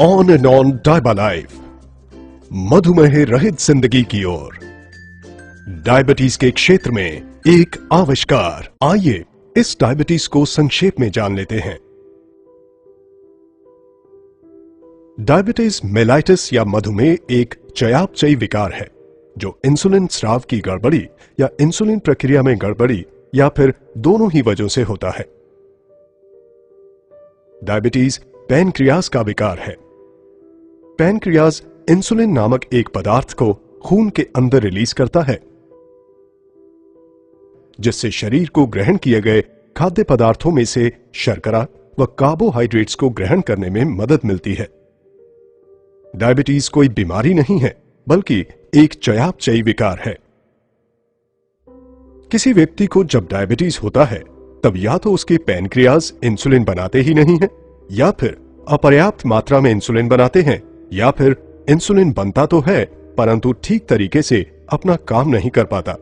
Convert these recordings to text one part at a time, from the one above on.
On and on डायबा life, मधुमेह रहित जिंदगी की ओर। डायबिटीज के क्षेत्र में एक आविष्कार। आइए इस डायबिटीज को संक्षेप में जान लेते हैं। डायबिटीज मेलाइटिस या मधुमेह एक चयापचयी विकार है जो इंसुलिन स्राव की गड़बड़ी या इंसुलिन प्रक्रिया में गड़बड़ी या फिर दोनों ही वजहों से होता है। डायबिटीज पैनक्रियाज का विकार है। पैनक्रियाज इंसुलिन नामक एक पदार्थ को खून के अंदर रिलीज करता है, जिससे शरीर को ग्रहण किए गए खाद्य पदार्थों में से शर्करा व कार्बोहाइड्रेट्स को ग्रहण करने में मदद मिलती है। डायबिटीज कोई बीमारी नहीं है, बल्कि एक चयापचयी विकार है। किसी व्यक्ति को जब डायबिटीज होता है, तब या तो उसके पैनक्रियाज इंसुलिन बनाते ही नहीं है, या फिर अपर्याप्त मात्रा में इंसुलिन बनाते हैं, या फिर इंसुलिन बनता तो है परंतु ठीक तरीके से अपना काम नहीं कर पाता।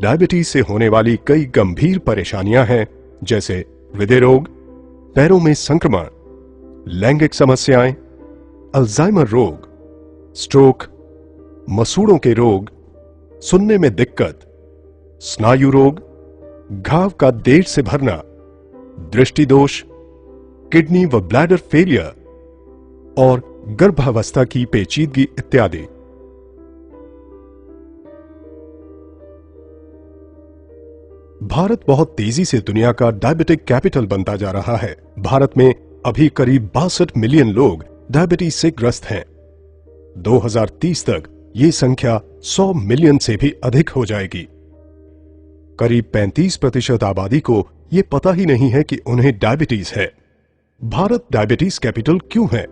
डायबिटीज से होने वाली कई गंभीर परेशानियां हैं, जैसे हृदय रोग, पैरों में संक्रमण, लैंगिक समस्याएं, अल्जाइमर रोग, स्ट्रोक, मसूड़ों के रोग, सुनने में दिक्कत, स्नायु रोग, घाव का देर से भरना, दृष्टि दोष, किडनी व ब्लैडर फेलियर और गर्भावस्था की पेचीदगी इत्यादि। भारत बहुत तेजी से दुनिया का डायबिटिक कैपिटल बनता जा रहा है। भारत में अभी करीब 62 मिलियन लोग डायबिटीज से ग्रस्त हैं। 2030 तक ये संख्या 100 मिलियन से भी अधिक हो जाएगी। करीब 35% आबादी को ये पता ही नहीं है कि उन्हें डायबिटीज है। भारत डायबिटीज कैपिटल क्यों है?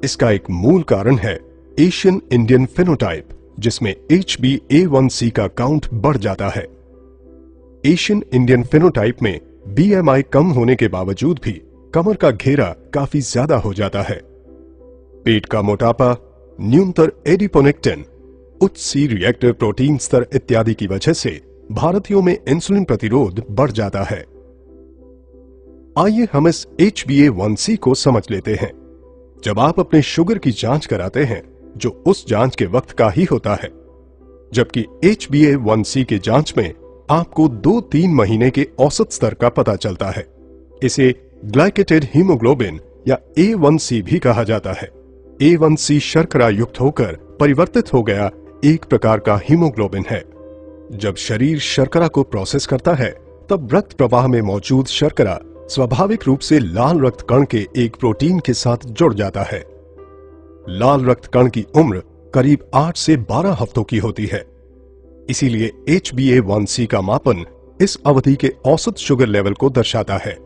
इसका एक मूल कारण है एशियन इंडियन फेनोटाइप, जिसमें HbA1c का काउंट बढ़ जाता है। एशियन इंडियन फेनोटाइप में BMI कम होने के बावजूद भी कमर का घेरा काफी ज्यादा हो जाता है। पेट का मोटापा, न्यूनतर एडिपोनेक्टिन, उच्च C रिएक्टर प्रोटीन स्तर इत्यादि की वजह से भारतीयों में इंसुलिन प्रतिरोध बढ़ जाता है। आइए हम इस HbA1c को समझ लेते हैं। जब आप अपने शुगर की जांच कराते हैं, जो उस जांच के वक्त का ही होता है, जबकि HbA1c के जांच में आपको 2-3 महीने के औसत स्तर का पता चलता है। इसे ग्लाइकेटेड हीमोग्लोबिन या A1c भी कहा जाता है। A1c शर्करा युक्त होकर परिवर्तित हो गया एक प्रकार का हीमोग्लोबिन है। जब शरीर शर्करा को प्रोसेस करता है, तब रक्त प्रवाह में मौजूद शर्करा स्वाभाविक रूप से लाल रक्त कण के एक प्रोटीन के साथ जुड़ जाता है। लाल रक्त कण की उम्र करीब 8 से 12 हफ्तों की होती है। इसीलिए HbA1c का मापन इस अवधि के औसत शुगर लेवल को दर्शाता है।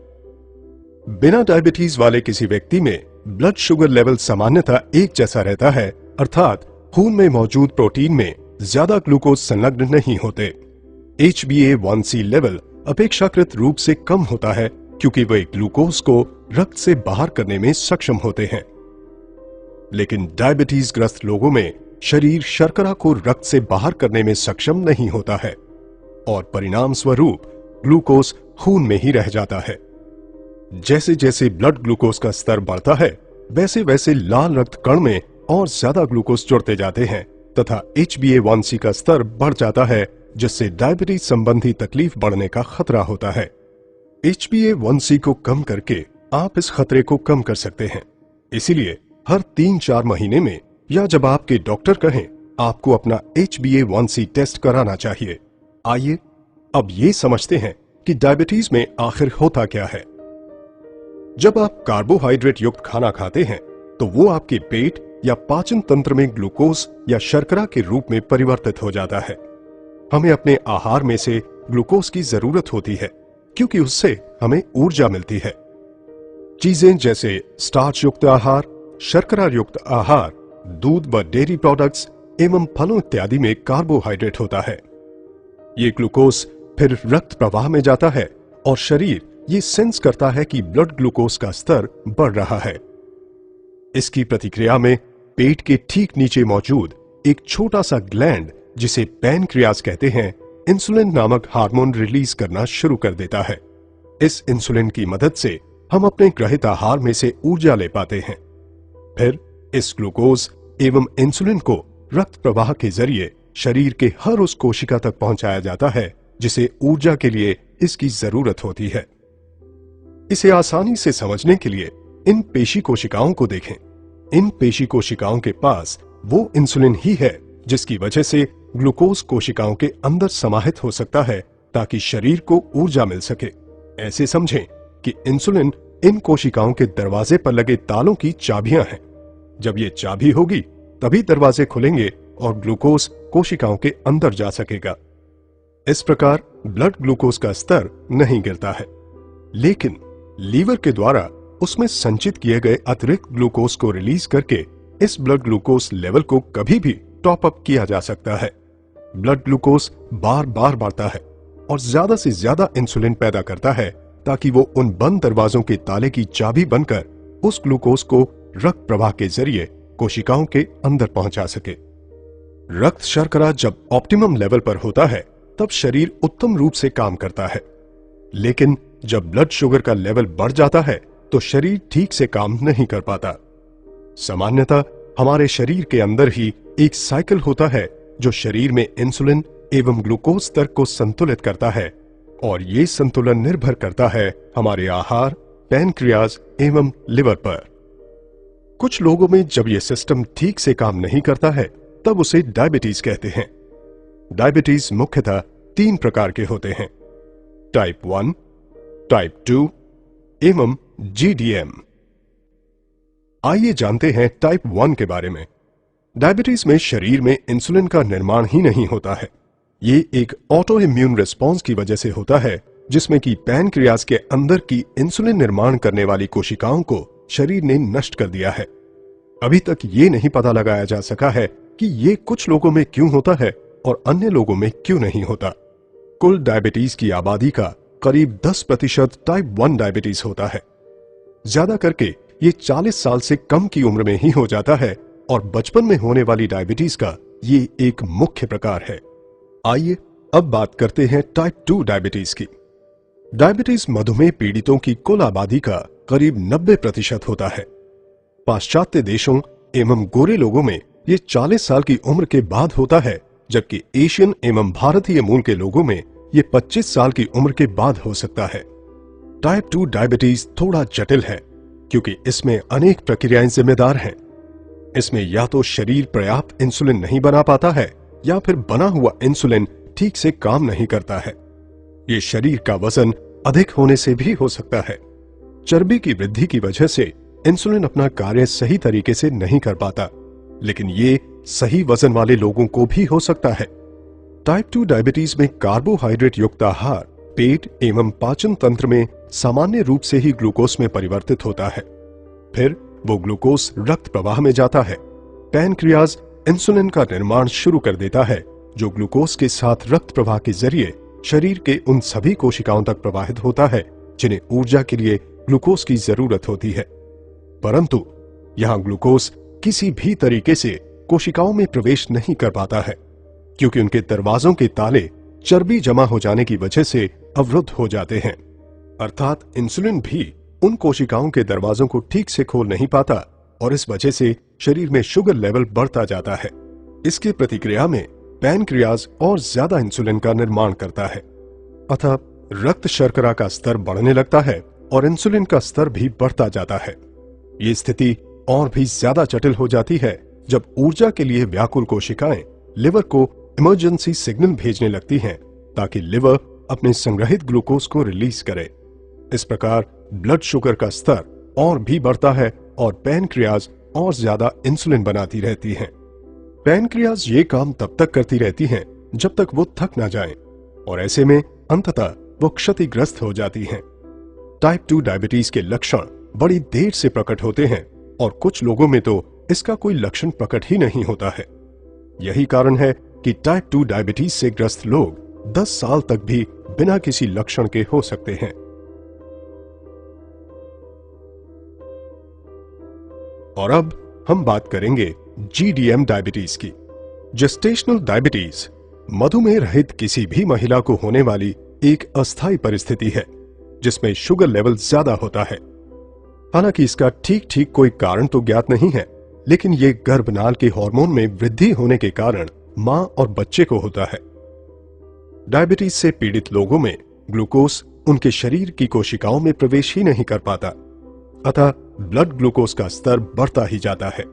बिना डायबिटीज वाले किसी व्यक्ति में ब्लड शुगर लेवल सामान्यतः एक जैसा रहता है, अर्थात खून में मौजूद प्रोटीन में ज्यादा ग्लूकोज संलग्न नहीं होते। HbA1c लेवल अपेक्षाकृत रूप से कम होता है, क्योंकि वे ग्लूकोज को रक्त से बाहर करने में सक्षम होते हैं। लेकिन डायबिटीज ग्रस्त लोगों में शरीर शर्करा को रक्त से बाहर करने में सक्षम नहीं होता है और परिणाम स्वरूप ग्लूकोज खून में ही रह जाता है। जैसे जैसे ब्लड ग्लूकोज का स्तर बढ़ता है, वैसे वैसे लाल रक्त कण में और ज्यादा ग्लूकोज जुड़ते जाते हैं तथा HbA1c का स्तर बढ़ जाता है, जिससे डायबिटीज संबंधी तकलीफ बढ़ने का खतरा होता है। HbA1c को कम करके आप इस खतरे को कम कर सकते हैं। इसीलिए हर 3-4 महीने में या जब आपके डॉक्टर कहें, आपको अपना HbA1c टेस्ट कराना चाहिए। आइए अब ये समझते हैं कि डायबिटीज में आखिर होता क्या है। जब आप कार्बोहाइड्रेट युक्त खाना खाते हैं, तो वो आपके पेट या पाचन तंत्र में ग्लूकोज या शर्करा के रूप में परिवर्तित हो जाता है। हमें अपने आहार में से ग्लूकोज की जरूरत होती है, क्योंकि उससे हमें ऊर्जा मिलती है। चीजें जैसे स्टार्च युक्त आहार, शर्करा युक्त आहार, दूध व डेयरी प्रोडक्ट्स एवं फलों इत्यादि में कार्बोहाइड्रेट होता है। ये ग्लूकोज फिर रक्त प्रवाह में जाता है और शरीर ये सेंस करता है कि ब्लड ग्लूकोज का स्तर बढ़ रहा है। इसकी प्रतिक्रिया में पेट के ठीक नीचे मौजूद एक छोटा सा ग्लैंड, जिसे पैनक्रियाज कहते हैं, इंसुलिन नामक हार्मोन रिलीज करना शुरू कर देता है। इस इंसुलिन की मदद से हम अपने ग्रहित आहार में से ऊर्जा ले पाते हैं। फिर इस ग्लूकोज एवं इंसुलिन को रक्त प्रवाह के जरिए शरीर के हर उस कोशिका तक पहुंचाया जाता है जिसे ऊर्जा के लिए इसकी जरूरत होती है। इसे आसानी से समझने के लिए इन पेशी कोशिकाओं को देखें। इन पेशी कोशिकाओं के पास वो इंसुलिन ही है जिसकी वजह से ग्लूकोज कोशिकाओं के अंदर समाहित हो सकता है ताकि शरीर को ऊर्जा मिल सके। ऐसे समझें कि इंसुलिन इन कोशिकाओं के दरवाजे पर लगे तालों की चाबियां हैं। जब ये चाबी होगी तभी दरवाजे खुलेंगे और ग्लूकोज कोशिकाओं के अंदर जा सकेगा। इस प्रकार ब्लड ग्लूकोज का स्तर नहीं गिरता है, लेकिन लीवर के द्वारा उसमें संचित किए गए अतिरिक्त ग्लूकोज को रिलीज करके इस ब्लड ग्लूकोज लेवल को कभी भी टॉप अप किया जा सकता है। ब्लड ग्लूकोज बार बार बढ़ता है और ज्यादा से ज्यादा इंसुलिन पैदा करता है ताकि वो उन बंद दरवाजों के ताले की चाबी बनकर उस ग्लूकोज को रक्त प्रवाह के जरिए कोशिकाओं के अंदर पहुंचा सके। रक्त शर्करा जब ऑप्टिमम लेवल पर होता है तब शरीर उत्तम रूप से काम करता है, लेकिन जब ब्लड शुगर का लेवल बढ़ जाता है तो शरीर ठीक से काम नहीं कर पाता। सामान्यतः हमारे शरीर के अंदर ही एक साइकिल होता है जो शरीर में इंसुलिन एवं ग्लूकोज स्तर को संतुलित करता है, और ये संतुलन निर्भर करता है हमारे आहार, पैनक्रियाज एवं लिवर पर। कुछ लोगों में जब यह सिस्टम ठीक से काम नहीं करता है तब उसे डायबिटीज कहते हैं। डायबिटीज मुख्यतः 3 प्रकार के होते हैं, टाइप 1, टाइप 2 एवं GDM। आइए जानते हैं टाइप 1 के बारे में। डायबिटीज में शरीर में इंसुलिन का निर्माण ही नहीं होता है। ये एक ऑटो इम्यून रिस्पॉन्स की वजह से होता है जिसमें कि पैनक्रियाज के अंदर की इंसुलिन निर्माण करने वाली कोशिकाओं को शरीर ने नष्ट कर दिया है। अभी तक ये नहीं पता लगाया जा सका है कि ये कुछ लोगों में क्यों होता है और अन्य लोगों में क्यों नहीं होता। कुल डायबिटीज की आबादी का करीब 10% टाइप 1 डायबिटीज होता है। ज्यादा करके ये 40 साल से कम की उम्र में ही हो जाता है और बचपन में होने वाली डायबिटीज का ये एक मुख्य प्रकार है। आइए अब बात करते हैं टाइप 2 डायबिटीज की। डायबिटीज मधुमेह पीड़ितों की कुल आबादी का करीब 90% होता है। पाश्चात्य देशों एवं गोरे लोगों में ये 40 साल की उम्र के बाद होता है, जबकि एशियन एवं भारतीय मूल के लोगों में ये 25 साल की उम्र के बाद हो सकता है। टाइप 2 डायबिटीज थोड़ा जटिल है क्योंकि इसमें अनेक प्रक्रियाएं जिम्मेदार हैं। इसमें या तो शरीर पर्याप्त इंसुलिन नहीं बना पाता है या फिर बना हुआ इंसुलिन ठीक से काम नहीं करता है। ये शरीर का वजन अधिक होने से भी हो सकता है। चर्बी की वृद्धि की वजह से इंसुलिन अपना कार्य सही तरीके से नहीं कर पाता, लेकिन ये सही वजन वाले लोगों को भी हो सकता है। टाइप 2 डायबिटीज में कार्बोहाइड्रेट युक्त आहार पेट एवं पाचन तंत्र में सामान्य रूप से ही ग्लूकोज में परिवर्तित होता है। फिर वो ग्लूकोज रक्त प्रवाह में जाता है। पैनक्रियाज इंसुलिन का निर्माण शुरू कर देता है जो ग्लूकोज के साथ रक्त प्रवाह के जरिए शरीर के उन सभी कोशिकाओं तक प्रवाहित होता है जिन्हें ऊर्जा के लिए ग्लूकोज की जरूरत होती है। परंतु यहां ग्लूकोज किसी भी तरीके से कोशिकाओं में प्रवेश नहीं कर पाता है क्योंकि उनके दरवाजों के ताले चर्बी जमा हो जाने की वजह से अवरुद्ध हो जाते हैं। अर्थात इंसुलिन भी उन कोशिकाओं के दरवाजों को ठीक से खोल नहीं पाता और इस वजह से शरीर में शुगर लेवल बढ़ता जाता है। इसकी प्रतिक्रिया में पैनक्रियाज और ज्यादा इंसुलिन का निर्माण करता है, अतः रक्त शर्करा का स्तर बढ़ने लगता है और इंसुलिन का स्तर भी बढ़ता जाता है। ये स्थिति और भी ज्यादा जटिल हो जाती है जब ऊर्जा के लिए व्याकुल कोशिकाएं लिवर को इमरजेंसी सिग्नल भेजने लगती हैं ताकि लिवर अपने संग्रहित ग्लूकोज को रिलीज करे। इस प्रकार ब्लड शुगर का स्तर और भी बढ़ता है और पैनक्रियाज और ज्यादा इंसुलिन बनाती रहती हैं। पैनक्रियाज ये काम तब तक करती रहती हैं जब तक वो थक ना जाएं और ऐसे में अंततः वो क्षतिग्रस्त हो जाती हैं। टाइप 2 डायबिटीज के लक्षण बड़ी देर से प्रकट होते हैं और कुछ लोगों में तो इसका कोई लक्षण प्रकट ही नहीं होता है। यही कारण है कि टाइप 2 डायबिटीज से ग्रस्त लोग 10 साल तक भी बिना किसी लक्षण के हो सकते हैं। और अब हम बात करेंगे GDM डायबिटीज की। जेस्टेशनल डायबिटीज मधुमेह रहित किसी भी महिला को होने वाली एक अस्थायी परिस्थिति है। जिसमें शुगर लेवल ज्यादा होता है। हालांकि इसका ठीक ठीक कोई कारण तो ज्ञात नहीं है, लेकिन ये गर्भनाल के हार्मोन में वृद्धि होने के कारण मां और बच्चे को होता है। डायबिटीज से पीड़ित लोगों में ग्लूकोज उनके शरीर की कोशिकाओं में प्रवेश ही नहीं कर पाता, अतः ब्लड ग्लूकोज का स्तर बढ़ता ही जाता है।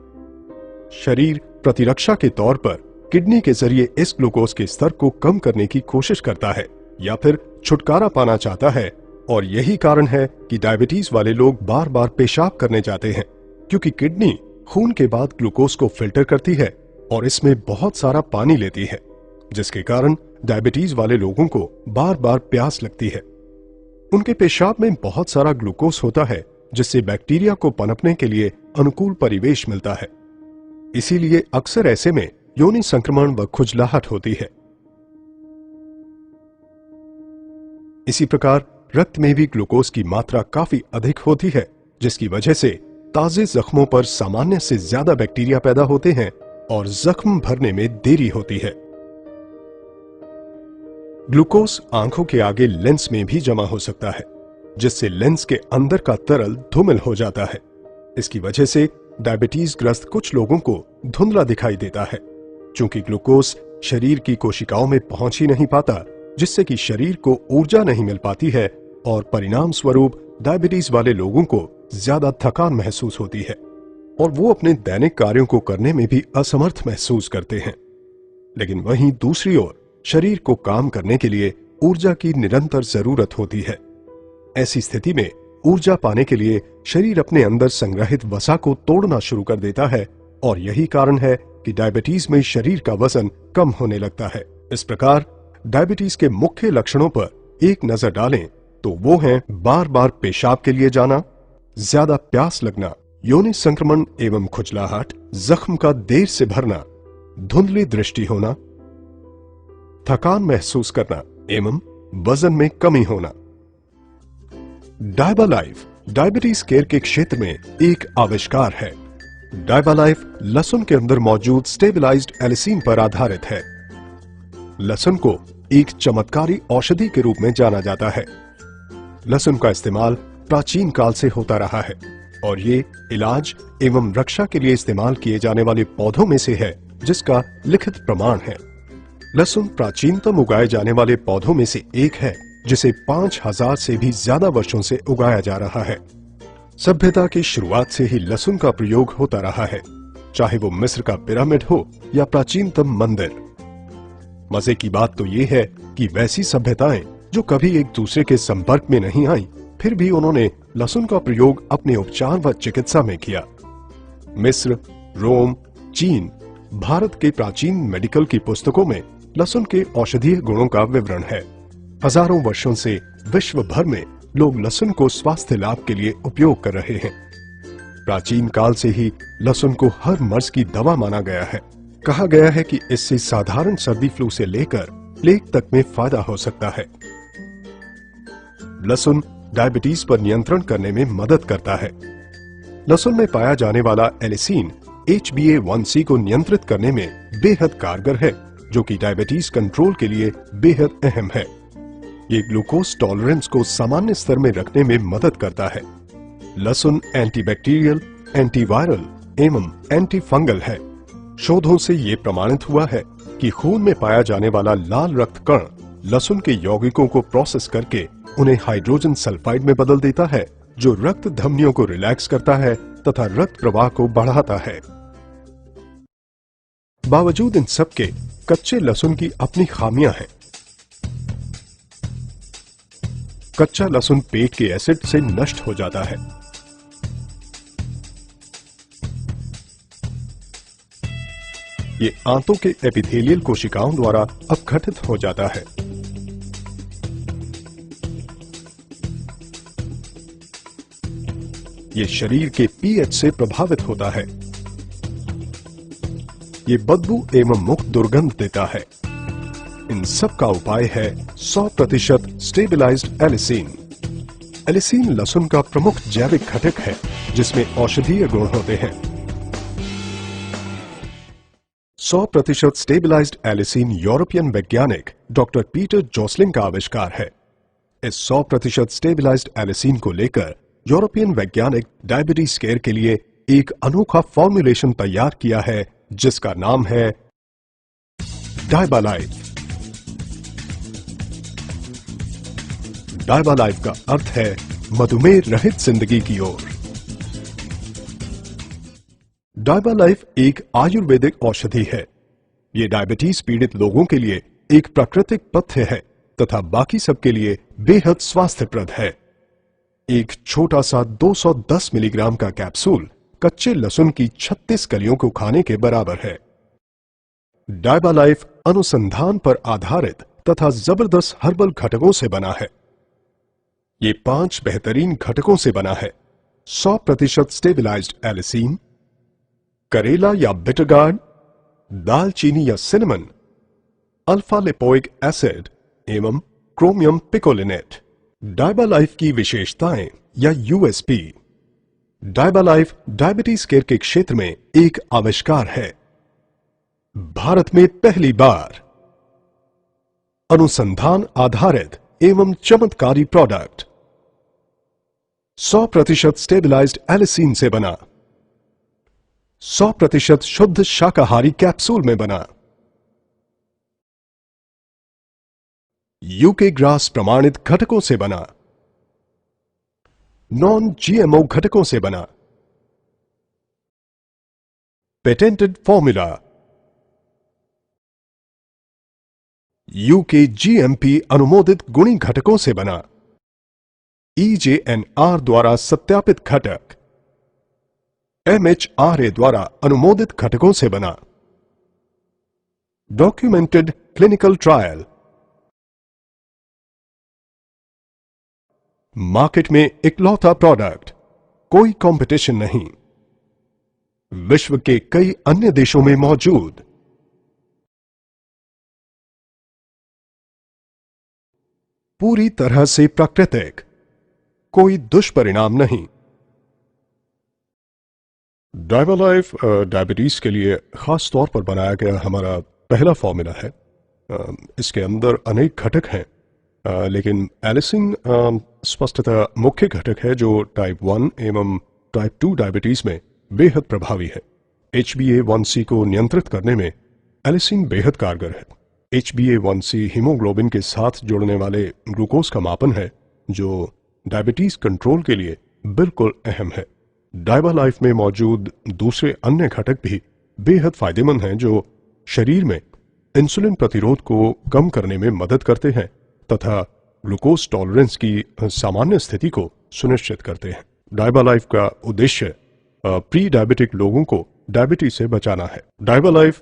शरीर प्रतिरक्षा के तौर पर किडनी के जरिए इस ग्लूकोज के स्तर को कम करने की कोशिश करता है या फिर छुटकारा पाना चाहता है, और यही कारण है कि डायबिटीज वाले लोग बार बार पेशाब करने जाते हैं, क्योंकि किडनी खून के बाद ग्लूकोज को फिल्टर करती है और इसमें बहुत सारा पानी लेती है, जिसके कारण डायबिटीज वाले लोगों को बार बार प्यास लगती है। उनके पेशाब में बहुत सारा ग्लूकोज होता है, जिससे बैक्टीरिया को पनपने के लिए अनुकूल परिवेश मिलता है। इसीलिए अक्सर ऐसे में योनि संक्रमण व खुजलाहट होती है। इसी प्रकार रक्त में भी ग्लूकोज की मात्रा काफी अधिक होती है, जिसकी वजह से ताजे जख्मों पर सामान्य से ज्यादा बैक्टीरिया पैदा होते हैं और जख्म भरने में देरी होती है। ग्लूकोज आंखों के आगे लेंस में भी जमा हो सकता है, जिससे लेंस के अंदर का तरल धूमिल हो जाता है। इसकी वजह से डायबिटीज ग्रस्त कुछ लोगों को धुंधला दिखाई देता है, क्योंकि ग्लूकोज शरीर की कोशिकाओं में पहुंच ही नहीं पाता, जिससे कि शरीर को ऊर्जा नहीं मिल पाती है और परिणाम स्वरूप डायबिटीज वाले लोगों को ज्यादा थकान महसूस होती है और वो अपने दैनिक कार्यों को करने में भी असमर्थ महसूस करते हैं। लेकिन वहीं दूसरी ओर शरीर को काम करने के लिए ऊर्जा की निरंतर जरूरत होती है। ऐसी स्थिति में ऊर्जा पाने के लिए शरीर अपने अंदर संग्रहित वसा को तोड़ना शुरू कर देता है, और यही कारण है कि डायबिटीज में शरीर का वजन कम होने लगता है। इस प्रकार डायबिटीज के मुख्य लक्षणों पर एक नजर डालें तो वो हैं बार बार पेशाब के लिए जाना, ज्यादा प्यास लगना, योनि संक्रमण एवं खुजलाहट, जख्म का देर से भरना, धुंधली दृष्टि होना, थकान महसूस करना एवं वजन में कमी होना। डायबालाइफ डायबिटीज केयर के क्षेत्र में एक आविष्कार है। डायबालाइफ लहसुन के अंदर मौजूद स्टेबलाइज्ड एलिसिन पर आधारित है। लहसुन को एक चमत्कारी औषधि के रूप में जाना जाता है। लहसुन का इस्तेमाल प्राचीन काल से होता रहा है और ये इलाज एवं रक्षा के लिए इस्तेमाल किए जाने वाले पौधों में से है, जिसका लिखित प्रमाण है। लहसुन प्राचीनतम उगाए जाने वाले पौधों में से एक है, जिसे 5000 से भी ज्यादा वर्षों से उगाया जा रहा है। सभ्यता की शुरुआत से ही लहसुन का प्रयोग होता रहा है, चाहे वो मिस्र का पिरामिड हो या प्राचीनतम मंदिर। मजे की बात तो ये है कि वैसी सभ्यताएं जो कभी एक दूसरे के संपर्क में नहीं आई, फिर भी उन्होंने लहसुन का प्रयोग अपने उपचार व चिकित्सा में किया। मिस्र, रोम, चीन, भारत के प्राचीन मेडिकल की पुस्तकों में लहसुन के औषधीय गुणों का विवरण है। हजारों वर्षों से विश्व भर में लोग लहसुन को स्वास्थ्य लाभ के लिए उपयोग कर रहे हैं। प्राचीन काल से ही लहसुन को हर मर्ज की दवा माना गया है। कहा गया है कि इससे साधारण सर्दी फ्लू से लेकर प्लेग तक में फायदा हो सकता है। लहसुन डायबिटीज पर नियंत्रण करने में मदद करता है। लहसुन में पाया जाने वाला एलिसिन HbA1c को नियंत्रित करने में बेहद कारगर है, जो कि डायबिटीज कंट्रोल के लिए बेहद अहम है। ये ग्लूकोज टॉलरेंस को सामान्य स्तर में रखने में मदद करता है। लहसुन एंटीबैक्टीरियल, एंटीवायरल एवं एंटी फंगल है। शोधों से ये प्रमाणित हुआ है कि खून में पाया जाने वाला लाल रक्त कण लहसुन के यौगिकों को प्रोसेस करके उन्हें हाइड्रोजन सल्फाइड में बदल देता है, जो रक्त धमनियों को रिलैक्स करता है तथा रक्त प्रवाह को बढ़ाता है। बावजूद इन सब के कच्चे लहसुन की अपनी खामियां हैं। कच्चा लहसुन पेट के एसिड से नष्ट हो जाता है। ये आंतों के एपिथेलियल कोशिकाओं द्वारा अपघटित हो जाता है। ये शरीर के पीएच से प्रभावित होता है। ये बदबू एवं मुख दुर्गंध देता है। इन सब का उपाय है 100% स्टेबलाइज्ड एलिसिन। एलिसिन लहसुन का प्रमुख जैविक घटक है, जिसमें औषधीय गुण होते हैं। 100% स्टेबलाइज्ड एलिसिन यूरोपियन वैज्ञानिक डॉक्टर पीटर जोसलिंग का आविष्कार है। इस 100% स्टेबलाइज्ड एलिसिन को लेकर यूरोपियन वैज्ञानिक डायबिटीज केयर के लिए एक अनोखा फॉर्मुलेशन तैयार किया है जिसका नाम है डायबालाइफ। डायबालाइफ का अर्थ है मधुमेह रहित जिंदगी की ओर। डायबालाइफ एक आयुर्वेदिक औषधि है। ये डायबिटीज पीड़ित लोगों के लिए एक प्राकृतिक पथ्य है तथा बाकी सबके लिए बेहद स्वास्थ्यप्रद है। एक छोटा सा 210 मिलीग्राम का कैप्सूल कच्चे लहसुन की 36 कलियों को खाने के बराबर है। डायबालाइफ अनुसंधान पर आधारित तथा जबरदस्त हर्बल घटकों से बना है। ये 5 बेहतरीन घटकों से बना है। 100% स्टेबलाइज्ड एलिसिन, करेला या बिटरगार्ड, दालचीनी या सिनेमन, अल्फा लिपोइक एसिड एवं क्रोमियम पिकोलिनेट। डायबालाइफ की विशेषताएं या यूएसपी। डायबालाइफ डायबिटीज केयर के क्षेत्र में एक आविष्कार है। भारत में पहली बार अनुसंधान आधारित एवं चमत्कारी प्रोडक्ट 100% स्टेबलाइज्ड एलिसिन से बना, 100% शुद्ध शाकाहारी कैप्सूल में बना, यूके ग्रास प्रमाणित घटकों से बना, नॉन जीएमओ घटकों से बना, पेटेंटेड फॉर्मूला, यूके जीएमपी अनुमोदित गुणी घटकों से बना, EJNR द्वारा सत्यापित घटक, MHRA द्वारा अनुमोदित घटकों से बना, डॉक्यूमेंटेड क्लिनिकल ट्रायल। मार्केट में इकलौता प्रोडक्ट, कोई कंपटीशन नहीं। विश्व के कई अन्य देशों में मौजूद। पूरी तरह से प्राकृतिक, कोई दुष्परिणाम नहीं। डायबालाइफ डायबिटीज के लिए खास तौर पर बनाया गया हमारा पहला फॉर्मूला है। इसके अंदर अनेक घटक हैं, लेकिन एलिसिन स्पष्टतः मुख्य घटक है जो टाइप 1 एवं टाइप 2 डायबिटीज में बेहद प्रभावी है। HbA1c को नियंत्रित करने में एलिसिन बेहद कारगर है। HbA1c हीमोग्लोबिन के साथ जोड़ने वाले ग्लूकोज का मापन है जो डायबिटीज कंट्रोल के लिए बिल्कुल अहम है। डायबालाइफ में मौजूद दूसरे अन्य घटक भी बेहद फायदेमंद हैं जो शरीर में इंसुलिन प्रतिरोध को कम करने में मदद करते हैं तथा ग्लूकोज टॉलरेंस की सामान्य स्थिति को सुनिश्चित करते हैं। डायबालाइफ का उद्देश्य प्री डायबिटिक लोगों को डायबिटीज से बचाना है। डायबालाइफ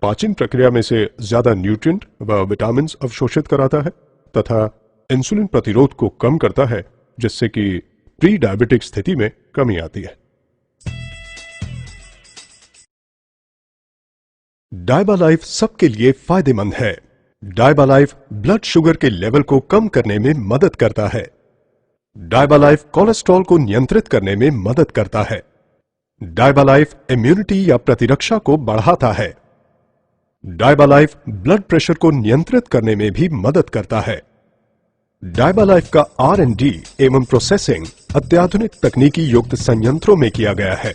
पाचन प्रक्रिया में से ज्यादा न्यूट्रिएंट व विटामिन अवशोषित कराता है तथा इंसुलिन प्रतिरोध को कम करता है जिससे कि प्री डायबिटिक स्थिति में कमी आती है। डायबालाइफ सबके लिए फायदेमंद है। डायबालाइफ ब्लड शुगर के लेवल को कम करने में मदद करता है। डायबालाइफ कोलेस्ट्रॉल को नियंत्रित करने में मदद करता है। डायबालाइफ इम्यूनिटी या प्रतिरक्षा को बढ़ाता है। डायबालाइफ ब्लड प्रेशर को नियंत्रित करने में भी मदद करता है। डायबालाइफ का R&D एवं प्रोसेसिंग अत्याधुनिक तकनीकी युक्त संयंत्रों में किया गया है।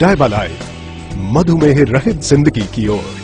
डायबालाइफ, मधुमेह रहित जिंदगी की ओर।